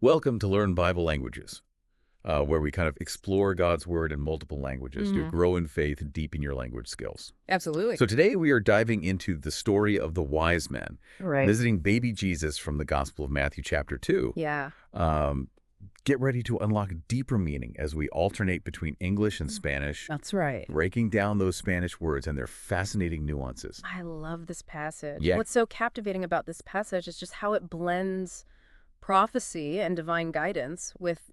Welcome to Learn Bible Languages, where we kind of explore God's Word in multiple languages to grow in faith and deepen your language skills. Absolutely. So today we are diving into the story of the wise men, Right. visiting baby Jesus from the Gospel of Matthew chapter 2. Yeah. Get ready to unlock deeper meaning as we alternate between English and Spanish, That's right. breaking down those Spanish words and their fascinating nuances. I love this passage. Yeah. What's so captivating about this passage is just how it blends prophecy and divine guidance with,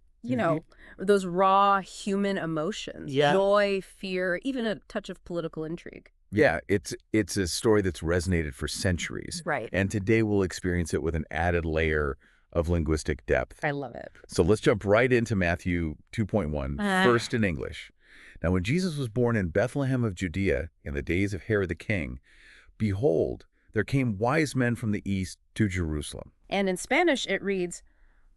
those raw human emotions. Yeah. Joy, fear, even a touch of political intrigue. Yeah, it's a story that's resonated for centuries. Right. And today we'll experience it with an added layer of linguistic depth. I love it. So let's jump right into Matthew 2.1, first in English. Now, when Jesus was born in Bethlehem of Judea in the days of Herod the king, behold, there came wise men from the east to Jerusalem. And in Spanish, it reads,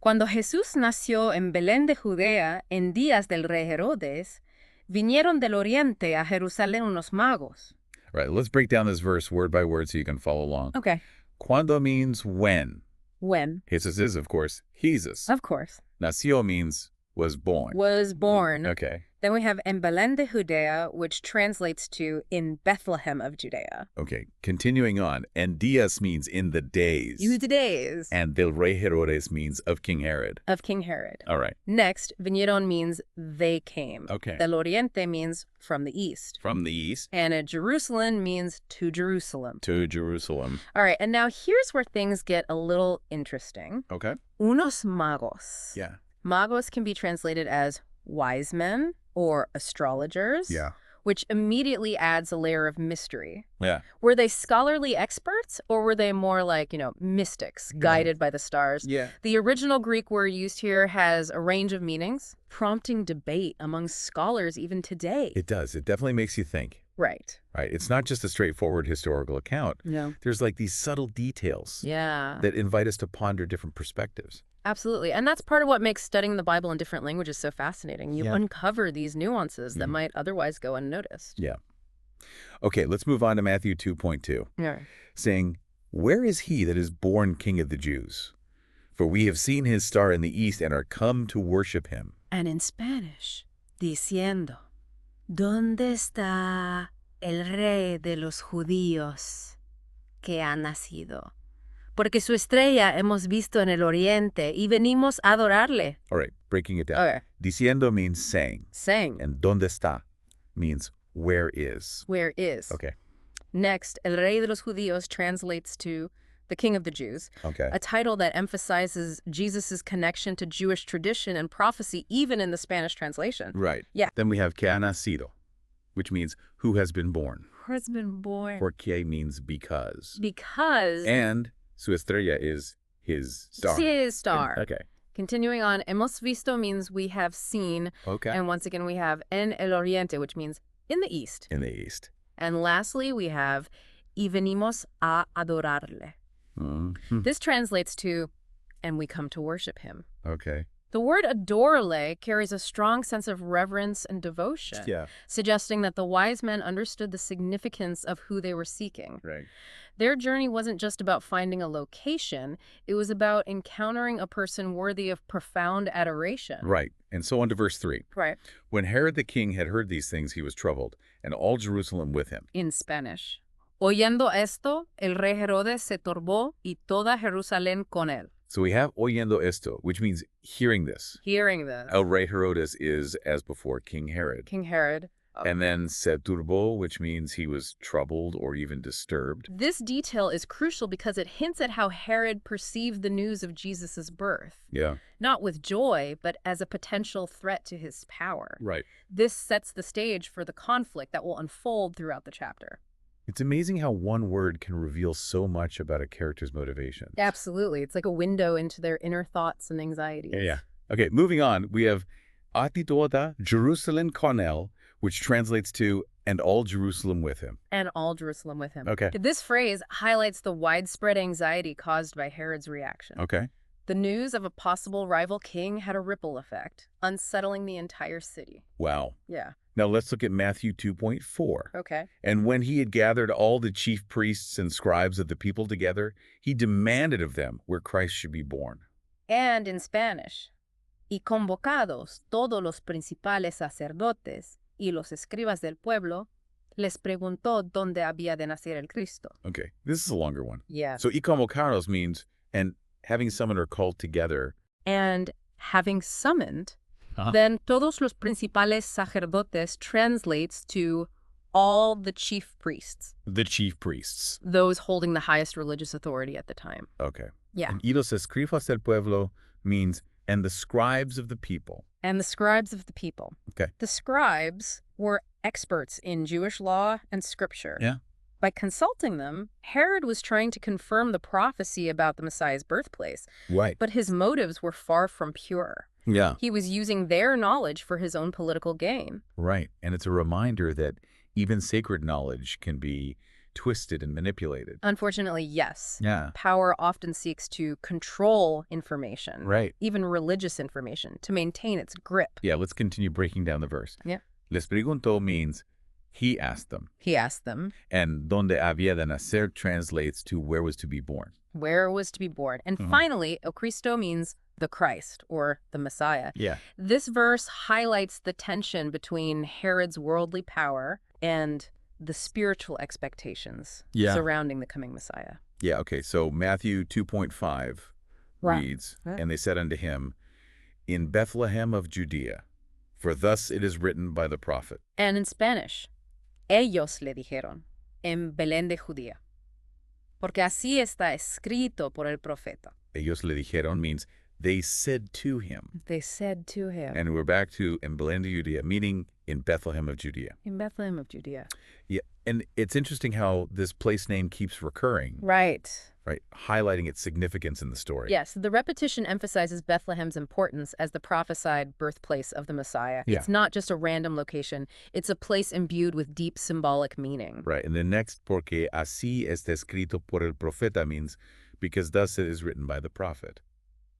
Cuando Jesús nació en Belén de Judea en días del rey Herodes, vinieron del oriente a Jerusalén unos magos. All right, let's break down this verse word by word so you can follow along. Okay. Cuando means when. When? Jesus is, of course, Jesus. Of course. Nació means was born. Was born. Okay. Then we have en Belén de Judea, which translates to in Bethlehem of Judea. Okay, continuing on. En días means in the days. Use the days. And del rey Herodes means of King Herod. Of King Herod. All right. Next, vinieron means they came. Okay. Del oriente means from the east. From the east And at Jerusalem means to Jerusalem. to Jerusalem. All right, and now here's where things get a little interesting. Okay. Unos magos. Yeah. Magos can be translated as wise men or astrologers. Yeah. Which immediately adds a layer of mystery. Yeah. Were they scholarly experts, or were they more like, mystics, guided by the stars? Yeah. The original Greek word used here has a range of meanings, prompting debate among scholars even today. It does. It definitely makes you think. Right. Right. It's not just a straightforward historical account. No. There's like these subtle details Yeah. that invite us to ponder different perspectives. Absolutely. And that's part of what makes studying the Bible in different languages so fascinating. You Yeah. uncover these nuances that might otherwise go unnoticed. Yeah. Okay, let's move on to Matthew 2.2, Yeah. saying, Where is he that is born King of the Jews? For we have seen his star in the east and are come to worship him. And in Spanish, diciendo, ¿Dónde está el rey de los judíos que ha nacido? Porque su estrella hemos visto en el oriente y venimos a adorarle. All right, breaking it down. Okay. Diciendo means saying, Saying, and donde está means where is. where is. Okay. Next, el rey de los judíos translates to the king of the Jews, Okay. a title that emphasizes Jesus' connection to Jewish tradition and prophecy, even in the Spanish translation. Right. Yeah. Then we have que ha nacido, which means who has been born. Who has been born? Porque means because. Because And su estrella is his star. his star. Okay. Continuing on, hemos visto means we have seen. Okay. And once again, we have en el oriente, which means in the east. In the east. And lastly, we have y venimos a adorarle. Mhm. This translates to, and we come to worship him. Okay. The word adorarle carries a strong sense of reverence and devotion, Yeah. suggesting that the wise men understood the significance of who they were seeking. Right. Their journey wasn't just about finding a location, it was about encountering a person worthy of profound adoration. Right. And so on to verse 3. Right. When Herod the king had heard these things, he was troubled, and all Jerusalem with him. In Spanish. Oyendo esto, el rey Herodes se turbó y toda Jerusalén con él. So we have oyendo esto, which means hearing this. Hearing this, El rey Herodes is, as before, King Herod. King Herod. And then se turbó, which means he was troubled or even disturbed. This detail is crucial because it hints at how Herod perceived the news of Jesus' birth. Yeah. Not with joy, but as a potential threat to his power. Right. This sets the stage for the conflict that will unfold throughout the chapter. It's amazing how one word can reveal so much about a character's motivation. Absolutely. It's like a window into their inner thoughts and anxieties. Yeah. Okay, moving on. We have Atidoda Jerusalem Cornel, which translates to, and all Jerusalem with him. And all Jerusalem with him. Okay. This phrase highlights the widespread anxiety caused by Herod's reaction. Okay. The news of a possible rival king had a ripple effect, unsettling the entire city. Wow. Yeah. Now let's look at Matthew 2.4. Okay. And when he had gathered all the chief priests and scribes of the people together, he demanded of them where Christ should be born. and in Spanish. Y convocados todos los principales sacerdotes y los escribas del pueblo, les preguntó dónde había de nacer el Cristo. Okay, this is a longer one. Yeah. So y convocados means, and having summoned or called together. And having summoned, Huh? then todos los principales sacerdotes translates to all the chief priests, The chief priests. those holding the highest religious authority at the time. Okay. Yeah. And y los escribas del pueblo means, and the scribes of the people. And the scribes of the people. Okay. The scribes were experts in Jewish law and scripture. Yeah. By consulting them, Herod was trying to confirm the prophecy about the Messiah's birthplace, Right. but his motives were far from pure. Yeah. He was using their knowledge for his own political gain. Right. And it's a reminder that even sacred knowledge can be twisted and manipulated. Unfortunately, yes. Yeah. Power often seeks to control information, Right. even religious information, to maintain its grip. Yeah, let's continue breaking down the verse. Yeah. Les preguntó means he asked them. He asked them And donde había de nacer translates to where was to be born. where was to be born. And finally, El Cristo means the Christ, or the Messiah. Yeah. This verse highlights the tension between Herod's worldly power and the spiritual expectations surrounding the coming Messiah. Yeah, okay. So Matthew 2.5 Right. reads, And they said unto him, In Bethlehem of Judea, for thus it is written by the prophet. And in Spanish, ellos le dijeron, en Belén de Judía, porque así está escrito por el profeta. Ellos le dijeron means they said to him. They said to him. And we're back to in Belén de Judea, meaning in Bethlehem of Judea. In Bethlehem of Judea. Yeah, and it's interesting how this place name keeps recurring, Right. right? Highlighting its significance in the story. Yes, the repetition emphasizes Bethlehem's importance as the prophesied birthplace of the Messiah. Yeah. It's not just a random location. It's a place imbued with deep symbolic meaning. Right, and the next, porque así está escrito por el profeta, means because thus it is written by the prophet.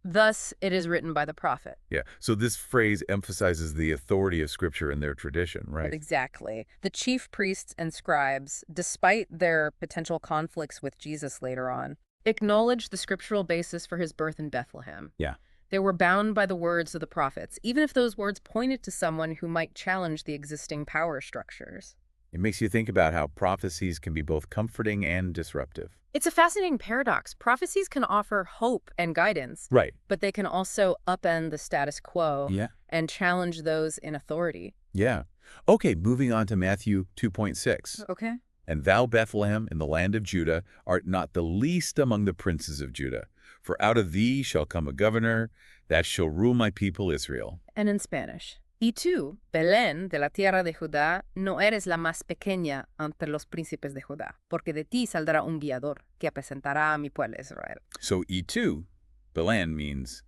Thus, it is written by the prophet. Yeah, so this phrase emphasizes the authority of Scripture and their tradition, right? Exactly. The chief priests and scribes, despite their potential conflicts with Jesus later on, acknowledged the scriptural basis for his birth in Bethlehem. Yeah. They were bound by the words of the prophets, even if those words pointed to someone who might challenge the existing power structures. It makes you think about how prophecies can be both comforting and disruptive. It's a fascinating paradox. Prophecies can offer hope and guidance, Right. but they can also upend the status quo Yeah. and challenge those in authority. Yeah. Okay, moving on to Matthew 2.6. Okay. And thou, Bethlehem, in the land of Judah, art not the least among the princes of Judah. For out of thee shall come a governor that shall rule my people Israel. And in Spanish. Y tú, Belén de la tierra de Judá, no eres la más pequeña entre los príncipes de Judá, porque de ti saldrá un guiador que apacentará a mi pueblo Israel. So E2, Belen means,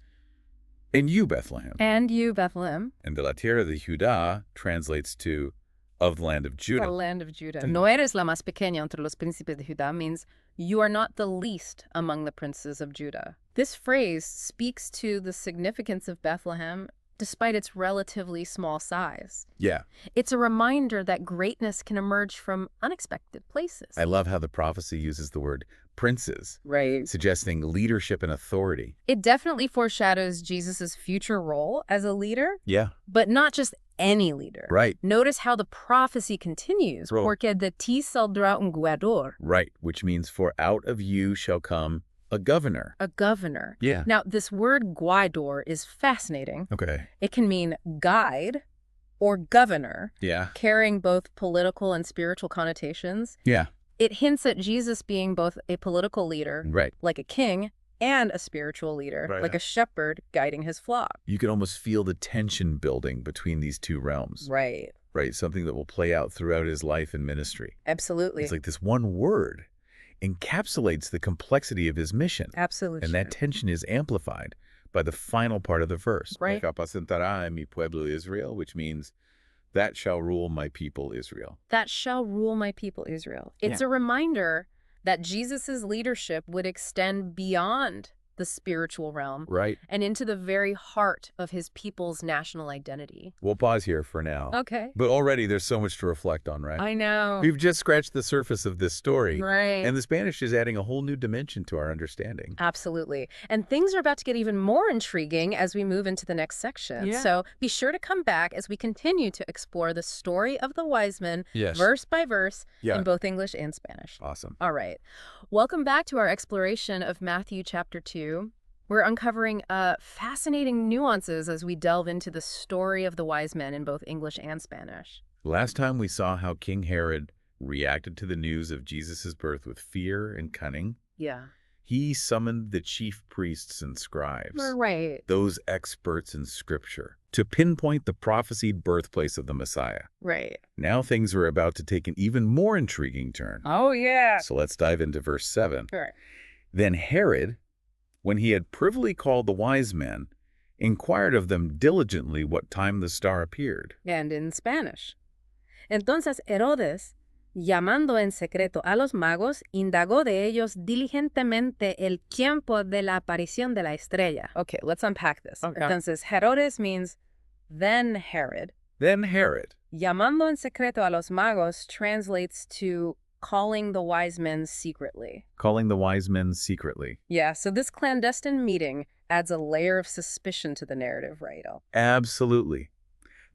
and you, Bethlehem. And you, Bethlehem, And de la tierra de Judá translates to of the land of the Judah. land of Judah. No eres la más pequeña entre los príncipes de Judá means you are not the least among the princes of Judah. This phrase speaks to the significance of Bethlehem despite its relatively small size. Yeah. It's a reminder that greatness can emerge from unexpected places. I love how the prophecy uses the word princes, Right. suggesting leadership and authority. It definitely foreshadows Jesus' future role as a leader, Yeah. but not just any leader. Right. Notice how the prophecy continues. Bro. Porque de ti saldrá un guiador. Right, which means for out of you shall come a governor. A governor. Yeah. Now, this word guidor is fascinating. Okay. It can mean guide or governor, Yeah. carrying both political and spiritual connotations. Yeah. It hints at Jesus being both a political leader, Right. like a king, and a spiritual leader, Right. like a shepherd guiding his flock. You can almost feel the tension building between these two realms. Right. Right. Something that will play out throughout his life and ministry. Absolutely. It's like this one word encapsulates the complexity of his mission. Absolutely. And that tension is amplified by the final part of the verse. Right. Apacentará a mi pueblo Israel, which means that shall rule my people Israel. That shall rule my people Israel. It's a reminder that Jesus' leadership would extend beyond the spiritual realm, Right. and into the very heart of his people's national identity. We'll pause here for now. Okay. But already there's so much to reflect on, right? I know. We've just scratched the surface of this story. Right. And the Spanish is adding a whole new dimension to our understanding. Absolutely. And things are about to get even more intriguing as we move into the next section. Yeah. So be sure to come back as we continue to explore the story of the wise men, Yes. verse by verse, Yeah. in both English and Spanish. Awesome. All right. Welcome back to our exploration of Matthew chapter 2. We're uncovering fascinating nuances as we delve into the story of the wise men in both English and Spanish. Last time we saw how King Herod reacted to the news of Jesus' birth with fear and cunning. Yeah. He summoned the chief priests and scribes, Right. those experts in Scripture, to pinpoint the prophesied birthplace of the Messiah. Right. Now things are about to take an even more intriguing turn. Oh, yeah. So let's dive into verse 7. All right. Then Herod, when he had privily called the wise men, inquired of them diligently what time the star appeared. And in Spanish. Entonces Herodes, llamando en secreto a los magos, indagó de ellos diligentemente el tiempo de la aparición de la estrella. Okay, let's unpack this. Okay. Entonces, Herodes means then Herod. Then Herod. Llamando en secreto a los magos translates to calling the wise men secretly. Calling the wise men secretly. Yeah, so this clandestine meeting adds a layer of suspicion to the narrative, right? Absolutely.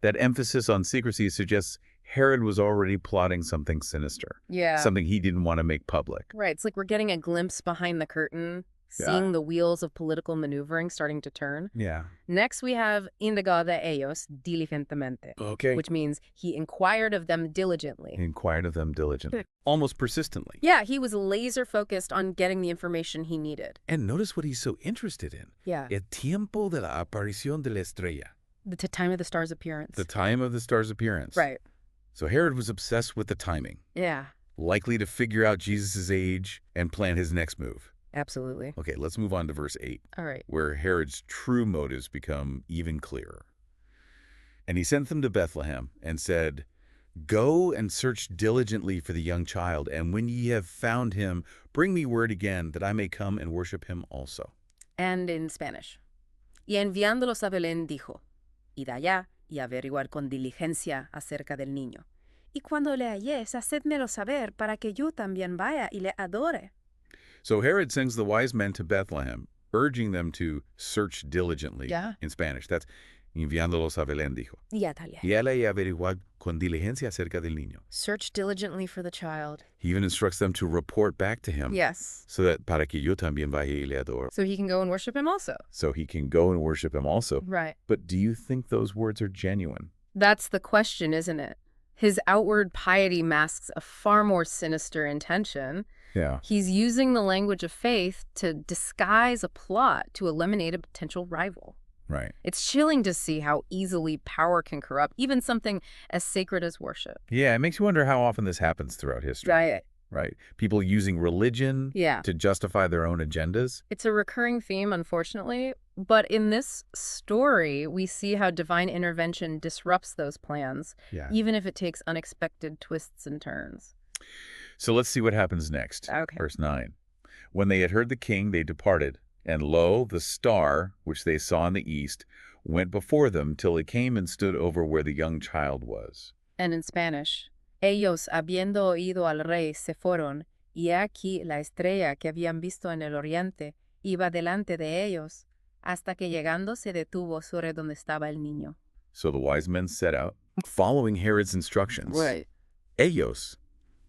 That emphasis on secrecy suggests Herod was already plotting something sinister. Yeah. Something he didn't want to make public. Right, it's like we're getting a glimpse behind the curtain, seeing the wheels of political maneuvering starting to turn. Yeah. Next, we have indagó de ellos diligentemente, Okay. which means he inquired of them diligently. Inquired of them diligently. Almost persistently. Yeah, he was laser focused on getting the information he needed. And notice what he's so interested in. Yeah. El tiempo de la aparición de la estrella. The time of the star's appearance. The time of the star's appearance. Right. So Herod was obsessed with the timing, Yeah, likely to figure out Jesus' age and plan his next move. absolutely. Okay, let's move on to verse 8, All right. where Herod's true motives become even clearer. And he sent them to Bethlehem and said, "Go and search diligently for the young child, and when ye have found him, bring me word again that I may come and worship him also." And in Spanish. Y enviándolos a Belén dijo, id allá y averiguar con diligencia acerca del niño. Y cuando le halléis, hacedmelo saber para que yo también vaya y le adore. So Herod sends the wise men to Bethlehem, urging them to search diligently. Yeah. In Spanish, that's enviándolos a Belén, dijo. Y atale. Y él y averiguar con diligencia acerca del niño. Search diligently for the child. He even instructs them to report back to him. Yes. So that para que yo también vaya y le adore. So he can go and worship him also. So he can go and worship him also. Right. But do you think those words are genuine? That's the question, isn't it? His outward piety masks a far more sinister intention. Yeah. He's using the language of faith to disguise a plot to eliminate a potential rival. Right. It's chilling to see how easily power can corrupt even something as sacred as worship. Yeah, it makes you wonder how often this happens throughout history. Right. Right. People using religion Yeah. to justify their own agendas. It's a recurring theme, unfortunately. But in this story, we see how divine intervention disrupts those plans, Yeah. even if it takes unexpected twists and turns. So let's see what happens next. Okay. Verse 9. When they had heard the king, they departed. And lo, the star, which they saw in the east, went before them till it came and stood over where the young child was. And in Spanish, ellos, habiendo oído al rey, se fueron, y aquí la estrella que habían visto en el oriente iba delante de ellos, hasta que llegando se detuvo sobre donde estaba el niño. So the wise men set out, following Herod's instructions. Ellos,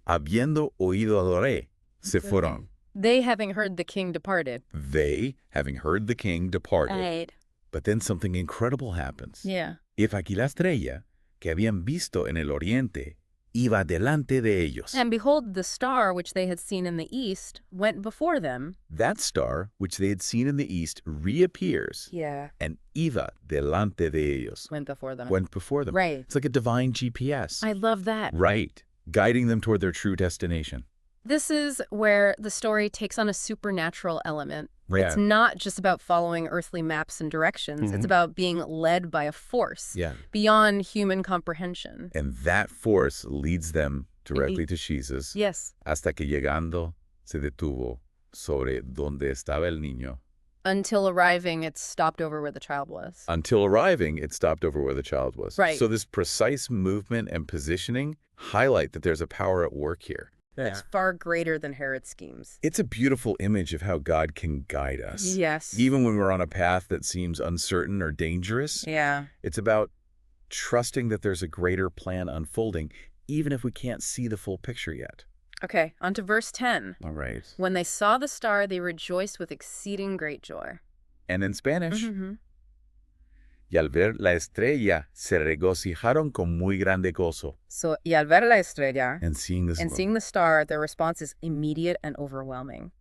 habiendo oído al rey, se fueron. They, having heard the king, departed. They, having heard the king, departed. Right. But then something incredible happens. Yeah. If aquí la estrella que habían visto en el oriente iba delante de ellos. And behold, the star which they had seen in the east went before them. That star, which they had seen in the east, reappears. Yeah. And iba delante de ellos. Went before them. Went before them. Right. It's like a divine GPS. I love that. Right. Guiding them toward their true destination. This is where the story takes on a supernatural element. Yeah. It's not just about following earthly maps and directions. It's about being led by a force Yeah. beyond human comprehension. And that force leads them directly to Jesus. Yes. Hasta que llegando se detuvo sobre donde estaba el niño. Until arriving, it stopped over where the child was. Until arriving, it stopped over where the child was. Right. So this precise movement and positioning highlight that there's a power at work here. It's far greater than Herod's schemes. It's a beautiful image of how God can guide us. Yes. Even when we're on a path that seems uncertain or dangerous. Yeah. It's about trusting that there's a greater plan unfolding, even if we can't see the full picture yet. Okay, on to verse 10. All right. When they saw the star, they rejoiced with exceeding great joy. And in Spanish, Mm-hmm. y al ver la estrella, se regocijaron con muy grande gozo. So, y al ver la estrella, And seeing this, and seeing the star, their response is immediate and overwhelming.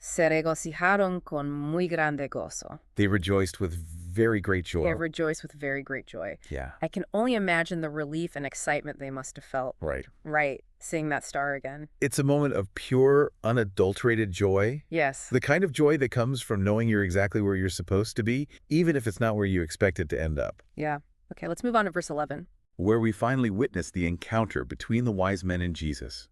Se regocijaron con muy grande gozo. they rejoiced with very great joy. They rejoiced with very great joy. Yeah, I can only imagine the relief and excitement they must have felt. right. Right, seeing that star again. It's a moment of pure, unadulterated joy. Yes. The kind of joy that comes from knowing you're exactly where you're supposed to be, even if it's not where you expect it to end up. Yeah. Okay, let's move on to verse 11. Where we finally witness the encounter between the wise men and Jesus.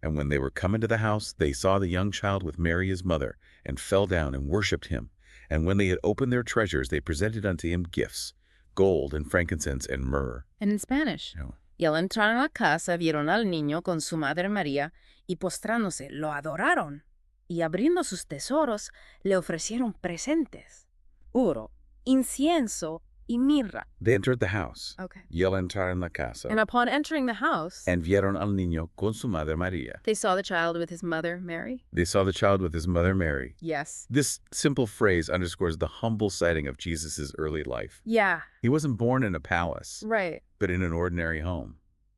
And when they were come into the house, they saw the young child with Mary his mother, and fell down and worshipped him. And when they had opened their treasures, they presented unto him gifts, gold and frankincense and myrrh. And in Spanish. No. Y al entrar en la casa vieron al niño con su madre María, y postrándose lo adoraron, y abriendo sus tesoros le ofrecieron presentes, oro, incienso, y mirra. They entered the house. Okay. Y al entrar en la casa. And upon entering the house, And vieron al niño con su madre María. they saw the child with his mother Mary. They saw the child with his mother Mary. Yes. This simple phrase underscores the humble setting of Jesus' early life. Yeah, He wasn't born in a palace, right. but in an ordinary home.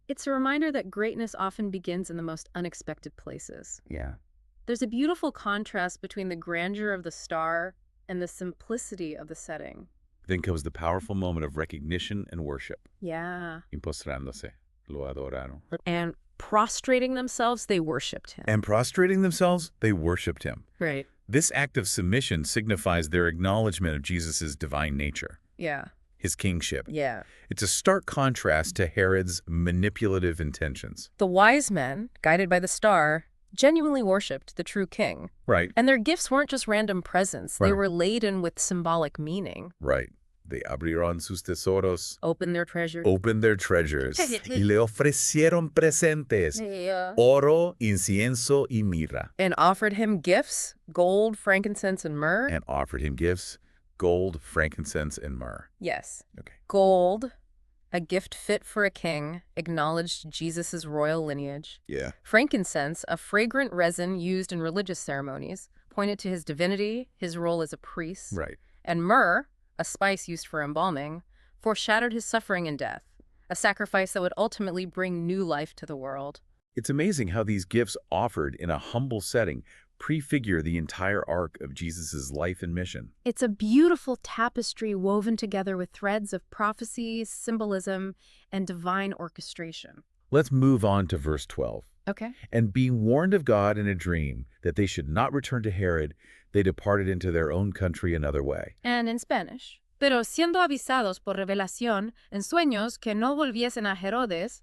It's a reminder that greatness often begins in the most unexpected places. Yeah. There's a beautiful contrast between the grandeur of the star and the simplicity of the setting. Then comes the powerful moment of recognition and worship. Yeah. Impostrándose, lo adoraron. And prostrating themselves, they worshipped him. And prostrating themselves, they worshipped him. Right. This act of submission signifies their acknowledgement of Jesus' divine nature, Yeah. his kingship. Yeah. It's a stark contrast to Herod's manipulative intentions. The wise men, guided by the star, genuinely worshipped the true king. Right, And their gifts weren't just random presents. They Right. were laden with symbolic meaning. right. They abrieron sus tesoros, Opened their treasures. opened their treasures, y le ofrecieron presentes, oro, incienso y mirra, And offered him gifts, gold, frankincense, and myrrh. and offered him gifts, gold, frankincense, and myrrh. Yes. Okay. Gold, a gift fit for a king, acknowledged Jesus' royal lineage. Yeah. Frankincense, a fragrant resin used in religious ceremonies, pointed to his divinity, his role as a priest. Right. And myrrh, a spice used for embalming, foreshadowed his suffering and death, a sacrifice that would ultimately bring new life to the world. It's amazing how these gifts offered in a humble setting prefigure the entire arc of Jesus' life and mission. It's a beautiful tapestry woven together with threads of prophecy, symbolism, and divine orchestration. Let's move on to verse 12. Okay. And being warned of God in a dream that they should not return to Herod, they departed into their own country another way. And in Spanish. Pero siendo avisados por revelación en sueños que no volviesen a Herodes,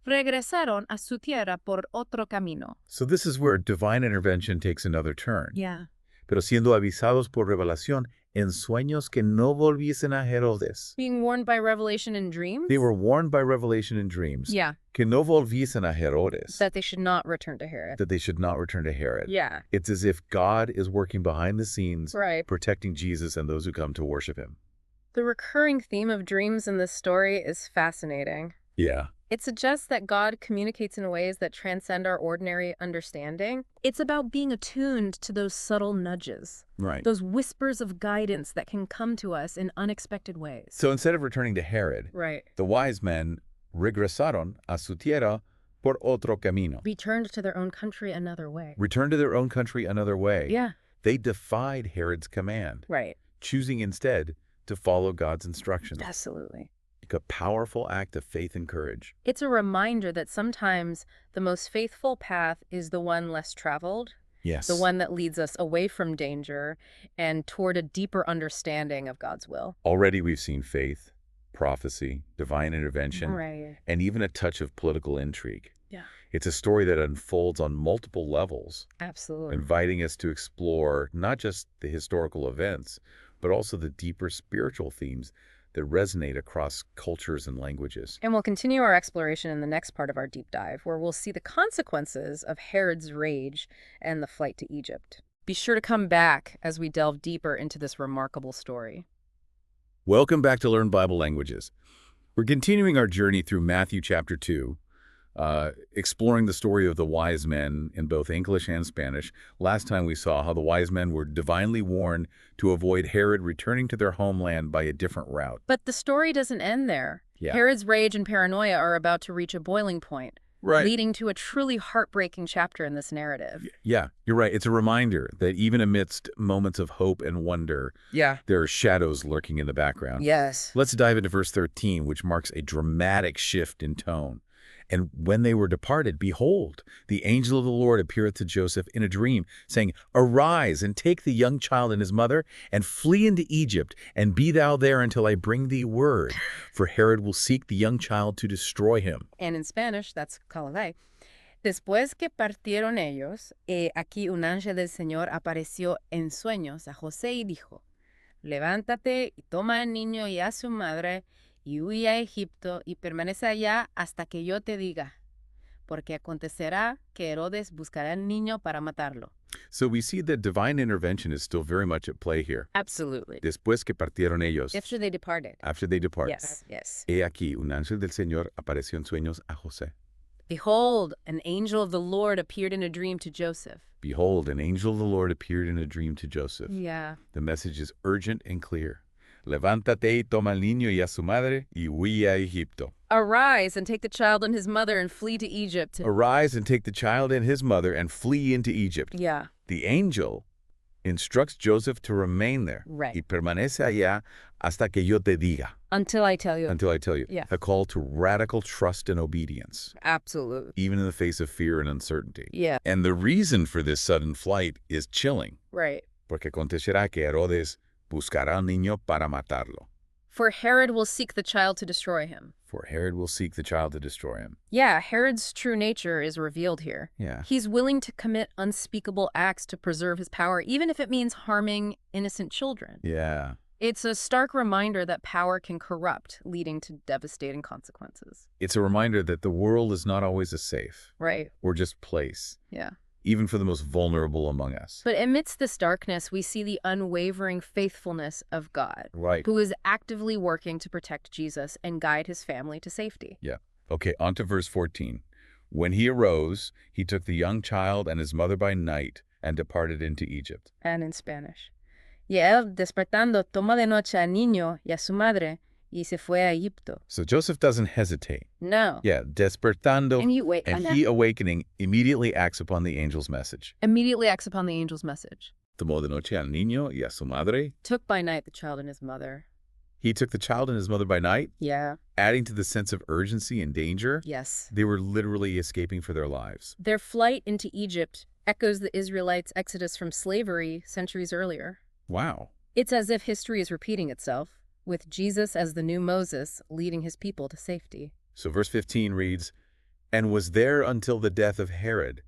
regresaron a su tierra por otro camino. So this is where divine intervention takes another turn. Yeah. Pero siendo avisados por revelación en sueños que no volviesen a Herodes. Being warned by revelation in dreams? They were warned by revelation in dreams Yeah. que no volviesen a Herodes. That they should not return to Herod. That they should not return to Herod. Yeah. It's as if God is working behind the scenes, Right. protecting Jesus and those who come to worship him. The recurring theme of dreams in this story is fascinating. Yeah. It suggests that God communicates in ways that transcend our ordinary understanding. It's about being attuned to those subtle nudges, Right. those whispers of guidance that can come to us in unexpected ways. So instead of returning to Herod, Right. the wise men regresaron a su tierra por otro camino. Returned to their own country another way. Returned to their own country another way. Yeah. They defied Herod's command, Right. choosing instead to follow God's instructions. Absolutely. A powerful act of faith and courage. It's a reminder that sometimes the most faithful path is the one less traveled, Yes. the one that leads us away from danger and toward a deeper understanding of God's will. Already we've seen faith, prophecy, divine intervention, Right. and even a touch of political intrigue. Yeah. It's a story that unfolds on multiple levels, Absolutely. inviting us to explore not just the historical events, but also the deeper spiritual themes that resonate across cultures and languages. And we'll continue our exploration in the next part of our deep dive, where we'll see the consequences of Herod's rage and the flight to Egypt. Be sure to come back as we delve deeper into this remarkable story. Welcome back to Learn Bible Languages. We're continuing our journey through Matthew chapter 2, exploring the story of the wise men in both English and Spanish. Last time we saw how the wise men were divinely warned to avoid Herod returning to their homeland by a different route. But the story doesn't end there. Yeah. Herod's rage and paranoia are about to reach a boiling point, leading to a truly heartbreaking chapter in this narrative. Yeah, you're right. It's a reminder that even amidst moments of hope and wonder, there are shadows lurking in the background. Yes. Let's dive into verse 13, which marks a dramatic shift in tone. And when they were departed, behold, the angel of the Lord appeareth to Joseph in a dream, saying, Arise, and take the young child and his mother, and flee into Egypt, and be thou there until I bring thee word. For Herod will seek the young child to destroy him. And in Spanish, that's calavai. Después que partieron ellos, aquí un ángel del Señor apareció en sueños a José y dijo, Levántate y toma al niño y a su madre, y huye a Egipto y permanece allá hasta que yo te diga, porque acontecerá que Herodes buscará al niño para matarlo. So we see that divine intervention is still very much at play here. Absolutely. Después que partieron ellos. After they departed. After they depart. Yes. He aquí, un ángel del Señor apareció en sueños a José. Behold, an angel of the Lord appeared in a dream to Joseph. Behold, an angel of the Lord appeared in a dream to Joseph. Yeah. The message is urgent and clear. Levántate y toma al niño y a su madre y huye a Egipto. Arise and take the child and his mother and flee to Egypt. Arise and take the child and his mother and flee into Egypt. Yeah. The angel instructs Joseph to remain there. Right. Y permanece allá hasta que yo te diga. Until I tell you. Until I tell you. Yeah. A call to radical trust and obedience. Absolutely. Even in the face of fear and uncertainty. Yeah. And the reason for this sudden flight is chilling. Right. Porque acontecerá que Herodes buscará al niño para matarlo. For Herod will seek the child to destroy him. For Herod will seek the child to destroy him. Yeah, Herod's true nature is revealed here. Yeah. He's willing to commit unspeakable acts to preserve his power, even if it means harming innocent children. Yeah. It's a stark reminder that power can corrupt, leading to devastating consequences. It's a reminder that the world is not always a safe. Right. Or just place. Yeah. Even for the most vulnerable among us. But amidst this darkness, we see the unwavering faithfulness of God, Right. who is actively working to protect Jesus and guide his family to safety. Yeah. Okay, on to verse 14. When he arose, he took the young child and his mother by night and departed into Egypt. And in Spanish. Y él, despertando, tomó de noche al niño y a su madre y se fue a Egipto. So Joseph doesn't hesitate. No. Yeah, despertando, And he awakening immediately acts upon the angel's message. immediately acts upon the angel's message. Tomó de noche al niño y a su madre. Took by night the child and his mother. He took the child and his mother by night, Yeah. adding to the sense of urgency and danger. Yes. They were literally escaping for their lives. Their flight into Egypt echoes the Israelites' exodus from slavery centuries earlier. Wow. It's as if history is repeating itself, with Jesus as the new Moses leading his people to safety. So verse 15 reads, And was there until the death of Herod,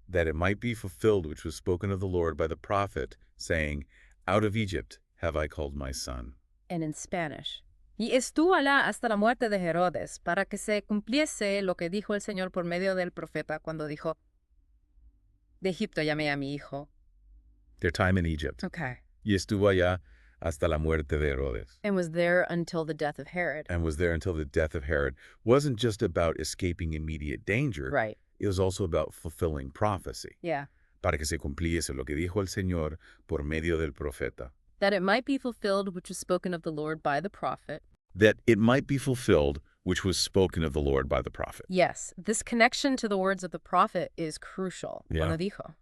that it might be fulfilled which was spoken of the Lord by the prophet, saying, Out of Egypt have I called my son. And in Spanish. Y estuvo allá hasta la muerte de Herodes, para que se cumpliese lo que dijo el Señor por medio del profeta cuando dijo, De Egipto llamé a mi hijo. Their time in Egypt. Okay. Y estuvo allá hasta la muerte de Herodes. And was there until the death of Herod. And was there until the death of Herod. Wasn't just about escaping immediate danger. Right. It was also about fulfilling prophecy. Yeah. Para que se cumpliese lo que dijo el Señor por medio del profeta. That it might be fulfilled which was spoken of the Lord by the prophet. That it might be fulfilled which was spoken of the Lord by the prophet. Yes, this connection to the words of the prophet is crucial. Yeah. Cuando dijo,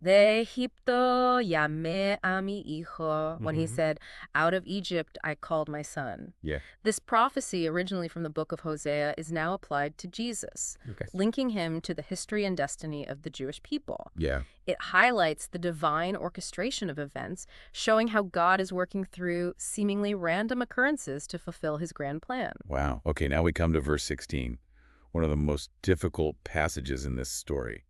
De Egipto llamé a mi hijo. When he Mhm. said, Out of Egypt I called my son. Yeah. This prophecy, originally from the book of Hosea, is now applied to Jesus, Okay. linking him to the history and destiny of the Jewish people. Yeah. It highlights the divine orchestration of events, showing how God is working through seemingly random occurrences to fulfill his grand plan. Wow. Okay, now we come to verse 16. one of the most difficult passages in this story.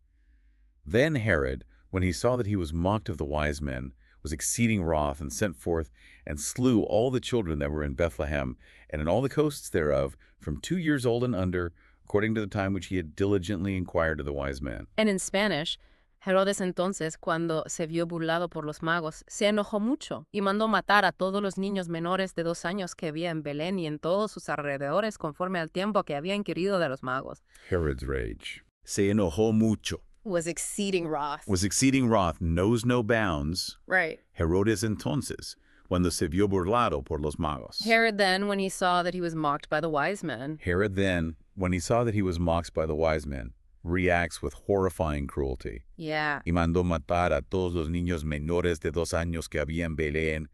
Then Herod, when he saw that he was mocked of the wise men, was exceeding wroth, and sent forth and slew all the children that were in Bethlehem and in all the coasts thereof, from 2 years old and under, according to the time which he had diligently inquired of the wise men. And in Spanish, Herodes entonces, cuando se vio burlado por los magos, se enojó mucho y mandó matar a todos los niños menores de 2 años que había en Belén y en todos sus alrededores conforme al tiempo que había inquirido de los magos. Herod's rage. Se enojó mucho. Was exceeding wrath. Was exceeding wroth, knows no bounds. Right. Herodes entonces, cuando se vio burlado por los magos. Herod then, when he saw that he was mocked by the wise men. Herod then, when he saw that he was mocked by the wise men, reacts with horrifying cruelty. Yeah. Y mandó matar a todos los niños menores de 2 años que había en Belén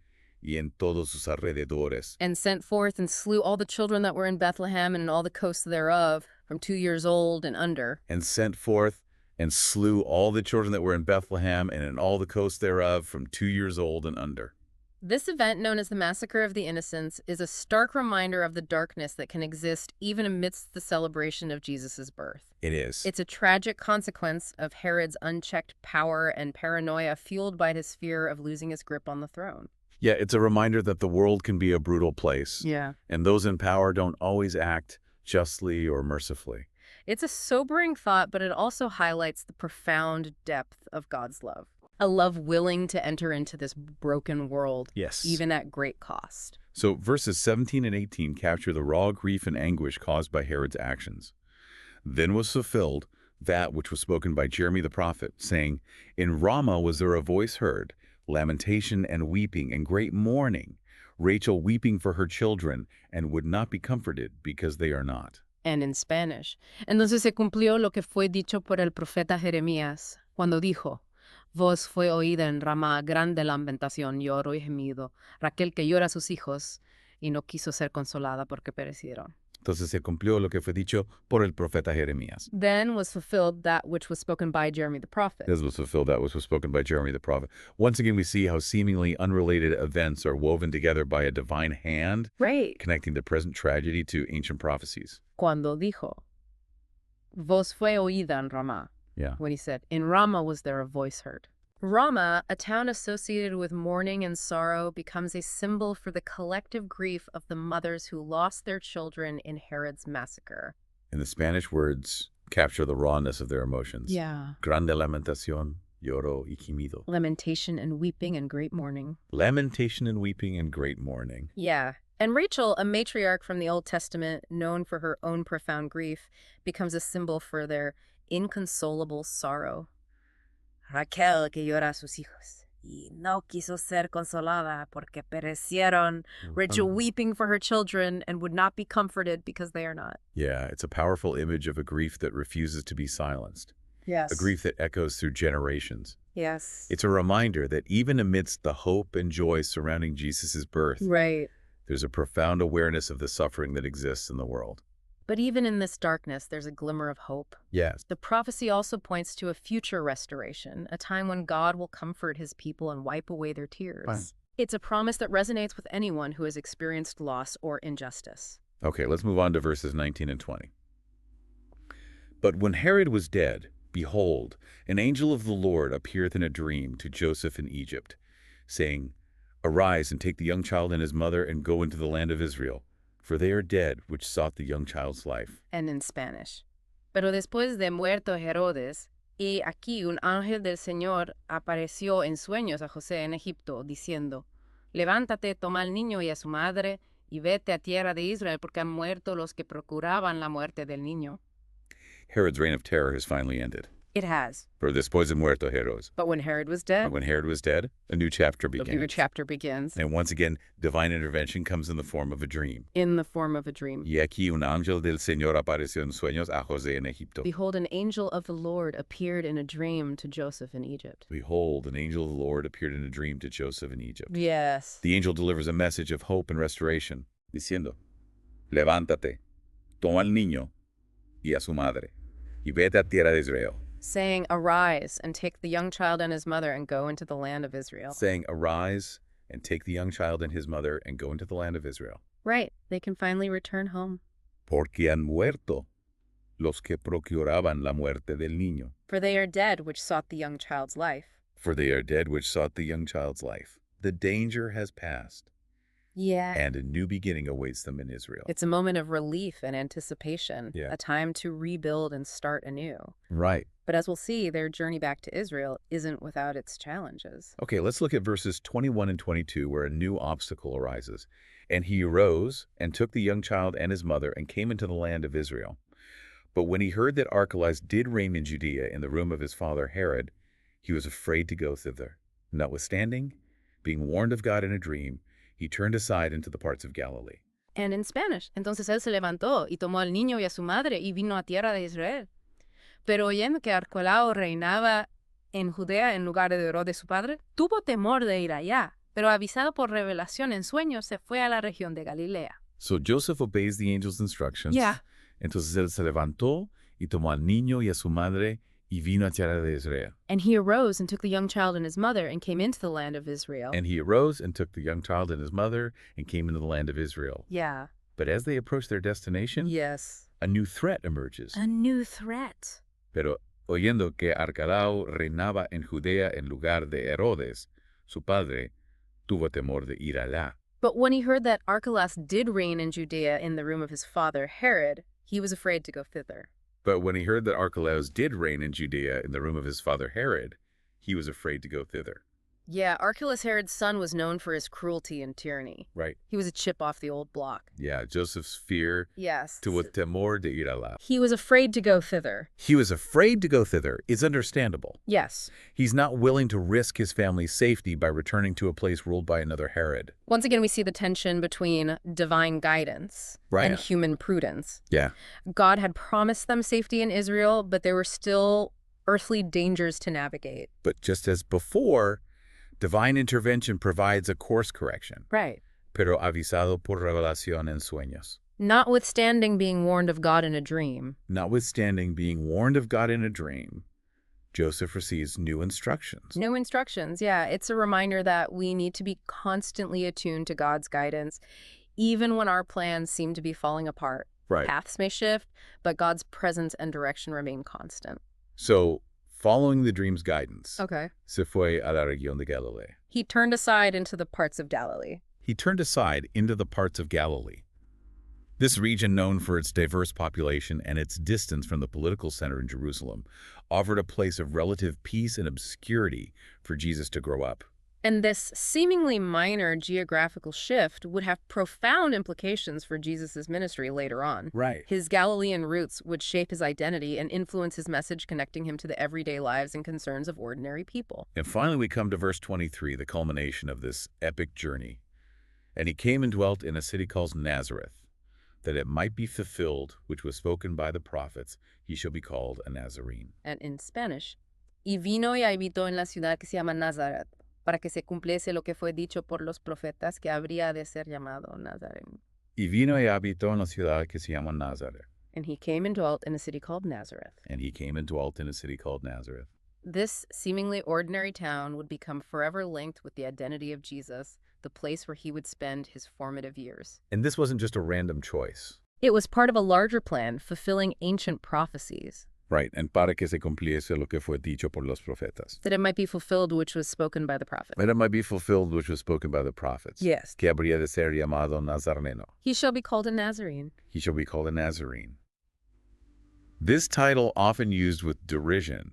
y en todos sus alrededores. And sent forth and slew all the children that were in Bethlehem and in all the coasts thereof, from 2 years old and under. And sent forth and slew all the children that were in Bethlehem and in all the coasts thereof, from 2 years old and under. This event, known as the Massacre of the Innocents, is a stark reminder of the darkness that can exist even amidst the celebration of Jesus' birth. It is. It's a tragic consequence of Herod's unchecked power and paranoia fueled by his fear of losing his grip on the throne. Yeah, it's a reminder that the world can be a brutal place. Yeah. And those in power don't always act justly or mercifully. It's a sobering thought, but it also highlights the profound depth of God's love. A love willing to enter into this broken world, Yes. even at great cost. So verses 17 and 18 capture the raw grief and anguish caused by Herod's actions. Then was fulfilled that which was spoken by Jeremy the prophet, saying, In Ramah was there a voice heard, lamentation and weeping and great mourning, Rachel weeping for her children, and would not be comforted because they are not. And in Spanish. Entonces se cumplió lo que fue dicho por el profeta Jeremías, cuando dijo, Voz fue oída en Ramá, grande lamentación, lloro y gemido, Raquel que llora a sus hijos, y no quiso ser consolada porque perecieron. Entonces se cumplió lo que fue dicho por el profeta Jeremías. Then was fulfilled that which was spoken by Jeremy the prophet. This was fulfilled that which was spoken by Jeremy the prophet. Once again, we see how seemingly unrelated events are woven together by a divine hand, Right. connecting the present tragedy to ancient prophecies. Cuando dijo, Voz fue oída en Ramá. Yeah. When he said, In Ramah was there a voice heard. Ramah, a town associated with mourning and sorrow, becomes a symbol for the collective grief of the mothers who lost their children in Herod's massacre. And the Spanish words capture the rawness of their emotions. Yeah. Grande lamentación, lloro y gemido. Lamentation and weeping and great mourning. Lamentation and weeping and great mourning. Yeah. And Rachel, a matriarch from the Old Testament, known for her own profound grief, becomes a symbol for their inconsolable sorrow. Raquel que llora a sus hijos y no quiso ser consolada porque perecieron. Rachel weeping for her children and would not be comforted because they are not. Yeah, it's a powerful image of a grief that refuses to be silenced. Yes. A grief that echoes through generations. Yes. It's a reminder that even amidst the hope and joy surrounding Jesus' birth, Right. there's a profound awareness of the suffering that exists in the world. But even in this darkness, there's a glimmer of hope. Yes. The prophecy also points to a future restoration, a time when God will comfort his people and wipe away their tears. Fine. It's a promise that resonates with anyone who has experienced loss or injustice. Okay, let's move on to verses 19 and 20. But when Herod was dead, behold, an angel of the Lord appeareth in a dream to Joseph in Egypt, saying, Arise and take the young child and his mother and go into the land of Israel, for they are dead which sought the young child's life. And in Spanish. Pero después de muerto Herodes, y aquí un ángel del Señor apareció en sueños a José en Egipto, diciendo, Levántate, toma al niño y a su madre, y vete a tierra de Israel, porque han muerto los que procuraban la muerte del niño. Herod's reign of terror has finally ended. It has. For después de muerto Herodes. But when Herod was dead, When Herod was dead, a new chapter the began. new chapter begins And once again, divine intervention comes in the form of a dream. in the form of a dream. Y aquí un ángel del Señor apareció en sueños a José en Egipto. Behold, an angel of the Lord appeared in a dream to Joseph in Egypt. Behold, an angel of the Lord appeared in a dream to Joseph in Egypt. Yes. The angel delivers a message of hope and restoration, diciendo, Levántate, toma al niño y a su madre, y vete a tierra de Israel. Saying, Arise and take the young child and his mother and go into the land of Israel. Saying, Arise and take the young child and his mother and go into the land of Israel. Right. They can finally return home. Porque han muerto los que procuraban la muerte del niño. For they are dead which sought the young child's life. For they are dead which sought the young child's life. The danger has passed, Yeah. and a new beginning awaits them in Israel. It's a moment of relief and anticipation, Yeah. a time to rebuild and start anew. Right. But as we'll see, their journey back to Israel isn't without its challenges. Okay, let's look at verses 21 and 22, where a new obstacle arises. And he arose and took the young child and his mother and came into the land of Israel. But when he heard that Archelaus did reign in Judea in the room of his father Herod, he was afraid to go thither. Notwithstanding, being warned of God in a dream, he turned aside into the parts of Galilee. And in Spanish, entonces él se levantó y tomó al niño y a su madre y vino a tierra de Israel. Pero oyendo que Arquelao reinaba en Judea en lugar de Herodes su padre, tuvo temor de ir allá, pero avisado por revelación en sueños, se fue a la región de Galilea. So Joseph obeys the angel's instructions. Yeah. Entonces él se levantó y tomó al niño y a su madre y vino a tierra de Israel. And he arose and took the young child and his mother and came into the land of Israel. And he arose and took the young child and his mother and came into the land of Israel. Yeah. But as they approached their destination, Yes. a new threat emerges. A new threat. Pero oyendo que Arquelao reinaba en Judea en lugar de Herodes, su padre, tuvo temor de ir allá. But when he heard that Archelaus did reign in Judea in the room of his father Herod, he was afraid to go thither. But when he heard that Archelaus did reign in Judea in the room of his father Herod, he was afraid to go thither. Yeah, Archelaus, Herod's son, was known for his cruelty and tyranny. Right. He was a chip off the old block. Yeah, Joseph's fear Yes. tuvo temor de ir allá. He was afraid to go thither. He was afraid to go thither is understandable. Yes. He's not willing to risk his family's safety by returning to a place ruled by another Herod. Once again, we see the tension between divine guidance and human prudence. Yeah. God had promised them safety in Israel, but there were still earthly dangers to navigate. But just as before, divine intervention provides a course correction. Right. Pero avisado por revelación en sueños. Notwithstanding being warned of God in a dream. Notwithstanding being warned of God in a dream, Joseph receives new instructions. New instructions, yeah. It's a reminder that we need to be constantly attuned to God's guidance, even when our plans seem to be falling apart. Right. Paths may shift, but God's presence and direction remain constant. So, following the dream's guidance, Okay. se fue a la región de Galilee. He turned aside into the parts of Galilee. He turned aside into the parts of Galilee. This region, known for its diverse population and its distance from the political center in Jerusalem, offered a place of relative peace and obscurity for Jesus to grow up. And this seemingly minor geographical shift would have profound implications for Jesus' ministry later on. Right. His Galilean roots would shape his identity and influence his message, connecting him to the everyday lives and concerns of ordinary people. And finally, we come to verse 23, the culmination of this epic journey. And he came and dwelt in a city called Nazareth, that it might be fulfilled, which was spoken by the prophets, he shall be called a Nazarene. And in Spanish, y vino y habitó en la ciudad que se llama Nazaret, para que se cumpliese lo que fue dicho por los profetas que habría de ser llamado Nazareno. Y vino y habitó en la ciudad que se llama Nazaret. And he came and dwelt in a city called Nazareth. And he came and dwelt in a city called Nazareth. This seemingly ordinary town would become forever linked with the identity of Jesus, the place where he would spend his formative years. And this wasn't just a random choice. It was part of a larger plan, fulfilling ancient prophecies. Right, and para que se cumpliese lo que fue dicho por los profetas. That it might be fulfilled which was spoken by the prophet. That it might be fulfilled which was spoken by the prophets. Yes. Que habría de ser llamado Nazareno. He shall be called a Nazarene. He shall be called a Nazarene. This title, often used with derision,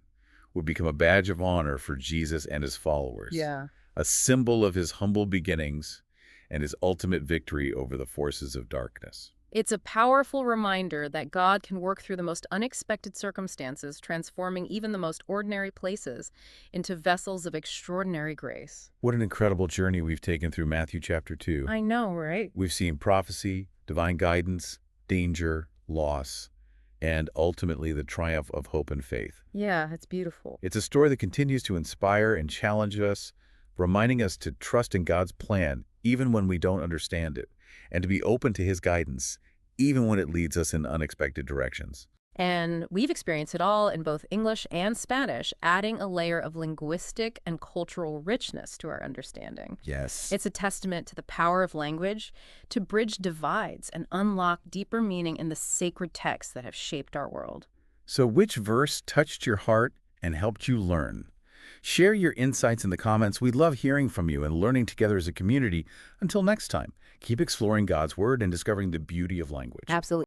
would become a badge of honor for Jesus and his followers. Yeah. A symbol of his humble beginnings and his ultimate victory over the forces of darkness. It's a powerful reminder that God can work through the most unexpected circumstances, transforming even the most ordinary places into vessels of extraordinary grace. What an incredible journey we've taken through Matthew chapter 2. I know, right? We've seen prophecy, divine guidance, danger, loss, and ultimately the triumph of hope and faith. Yeah, it's beautiful. It's a story that continues to inspire and challenge us, reminding us to trust in God's plan even when we don't understand it, and to be open to his guidance even when it leads us in unexpected directions. And we've experienced it all in both English and Spanish, adding a layer of linguistic and cultural richness to our understanding. Yes. It's a testament to the power of language to bridge divides and unlock deeper meaning in the sacred texts that have shaped our world. So which verse touched your heart and helped you learn? Share your insights in the comments. We'd love hearing from you and learning together as a community. Until next time, keep exploring God's Word and discovering the beauty of language. Absolutely.